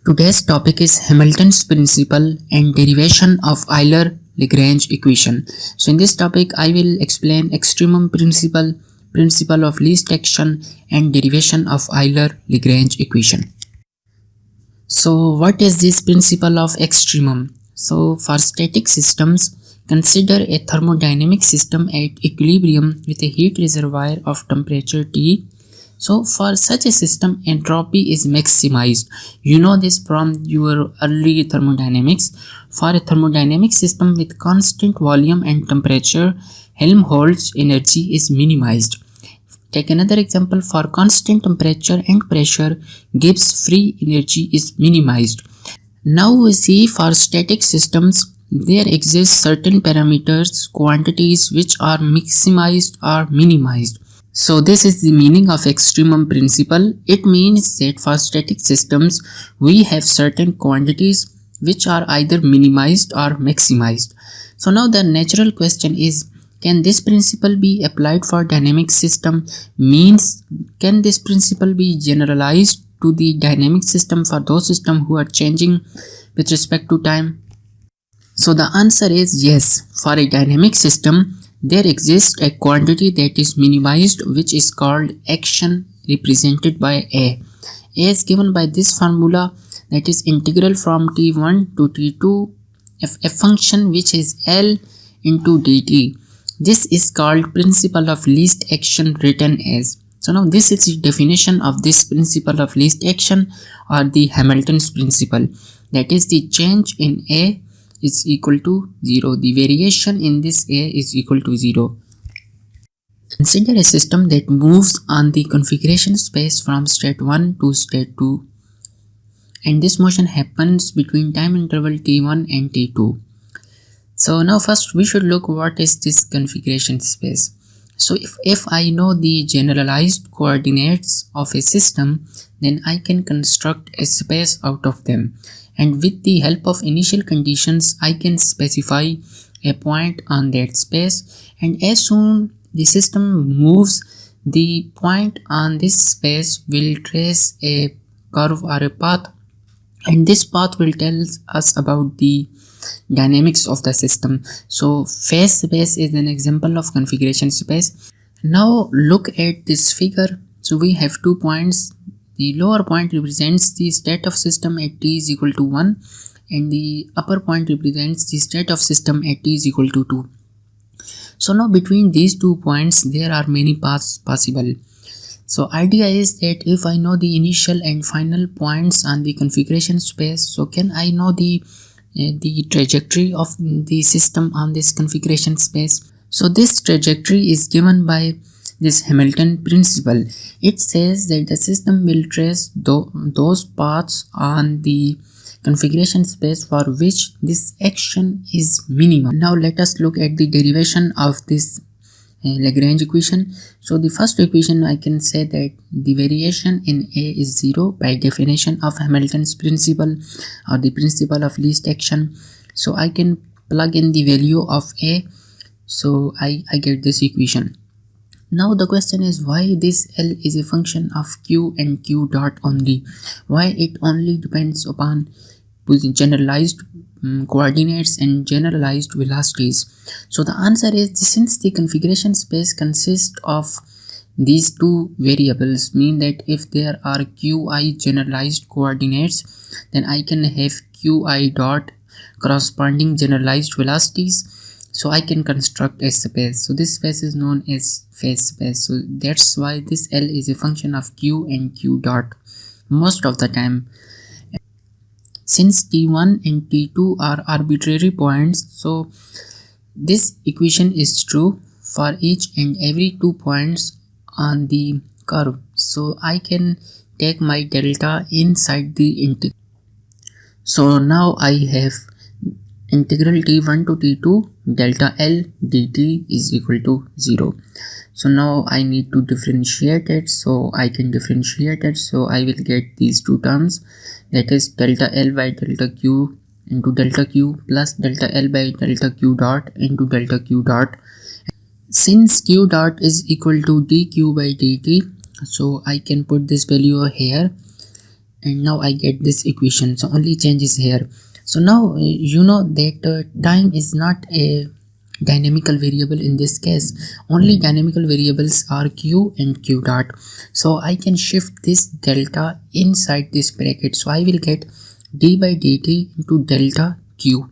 Today's topic is Hamilton's principle and derivation of Euler-Lagrange equation. So in this topic I will explain extremum principle, principle of least action and derivation of Euler-Lagrange equation. So what is this principle of extremum? So for static systems, consider a thermodynamic system at equilibrium with a heat reservoir of temperature T. So for such a system, entropy is maximized. You know this from your early thermodynamics. For a thermodynamic system with constant volume and temperature, Helmholtz energy is minimized. Take another example. For constant temperature and pressure, Gibbs free energy is minimized. Now we see for static systems, there exist certain parameters, quantities which are maximized or minimized. So this is the meaning of extremum principle. It means that for static systems, we have certain quantities which are either minimized or maximized. So now the natural question is, can this principle be applied for dynamic system? Means, can this principle be generalized to the dynamic system for those systems who are changing with respect to time? So the answer is yes. For a dynamic system, there exists a quantity that is minimized, which is called action, represented by A. A is given by this formula, that is integral from t1 to t2 of a function which is L into dt. This is called principle of least action, written as. So now this is the definition of this principle of least action, or the Hamilton's principle. That is, the change in A is equal to 0. The variation in this A is equal to 0. Consider a system that moves on the configuration space from state 1 to state 2, and this motion happens between time interval t1 and t2. So now first we should look what is this configuration space. So if I know the generalized coordinates of a system, then I can construct a space out of them. And with the help of initial conditions, I can specify a point on that space, and as soon the system moves, the point on this space will trace a curve or a path, and this path will tell us about the dynamics of the system. So phase space is an example of configuration space. Now look at this figure. So we have 2 points. The lower point represents the state of system at t is equal to 1, and the upper point represents the state of system at t is equal to 2. So now between these 2 points there are many paths possible. So idea is that if I know the initial and final points on the configuration space, so can I know the trajectory of the system on this configuration space? So this trajectory is given by this Hamilton principle. It says that the system will trace those paths on the configuration space for which this action is minimum. Now let us look at the derivation of this Lagrange equation. So the first equation, I can say that the variation in A is 0 by definition of Hamilton's principle, or the principle of least action. So I can plug in the value of A, so I get this equation. Now the question is, why this L is a function of Q and Q dot only? Why it only depends upon generalized coordinates and generalized velocities? So the answer is, since the configuration space consists of these two variables, mean that if there are qi generalized coordinates, then I can have qi dot corresponding generalized velocities. So I can construct a space. So this space is known as phase space. So that's why this L is a function of Q and Q dot most of the time. Since t1 and t2 are arbitrary points, so this equation is true for each and every 2 points on the curve. So I can take my delta inside the integral. So now I have integral t1 to t2 delta L dt is equal to 0. So now I need to differentiate it, so I can differentiate it. So I will get these two terms, that is delta L by delta Q into delta Q plus delta L by delta Q dot into delta Q dot. Since Q dot is equal to dq by dt, so I can put this value here, and now I get this equation. So only change is here. So now you know that time is not a dynamical variable in this case. Only dynamical variables are q and q dot. So I can shift this delta inside this bracket. So I will get d by dt into delta q.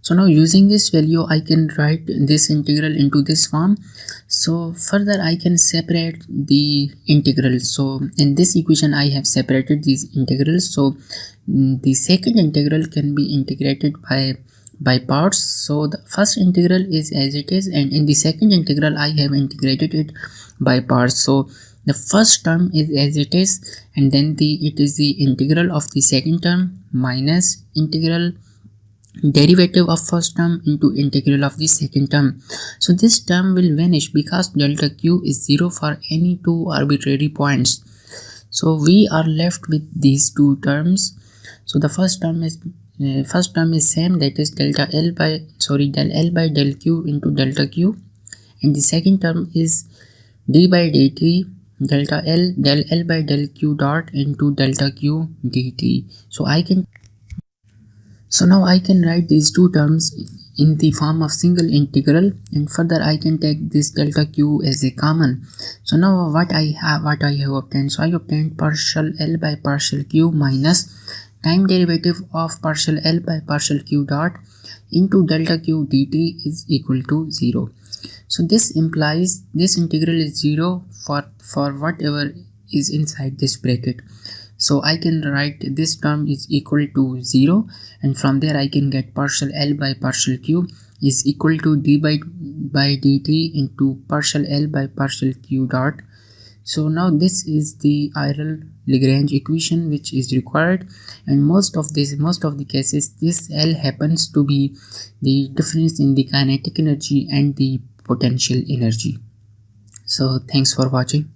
So now using this value I can write this integral into this form. So further I can separate the integrals. So in this equation I have separated these integrals. So the second integral can be integrated by parts. So the first integral is as it is, and in the second integral I have integrated it by parts. So the first term is as it is, and then it is the integral of the second term minus integral derivative of first term into integral of the second term. So this term will vanish because delta q is 0 for any two arbitrary points. So we are left with these two terms. So the first term is same, that is del L by del q into delta q, and the second term is d by dt del L by del q dot into delta q dt. So now I can write these two terms in the form of single integral, and further I can take this delta q as a common. So now what I have obtained. So I obtained partial L by partial q minus time derivative of partial L by partial q dot into delta q dt is equal to 0. So this implies this integral is 0 for whatever is inside this bracket. So I can write this term is equal to 0, and from there I can get partial L by partial q is equal to d by dt into partial L by partial q dot. So now this is the Euler-Lagrange equation which is required, and most of the cases this L happens to be the difference in the kinetic energy and the potential energy. So thanks for watching.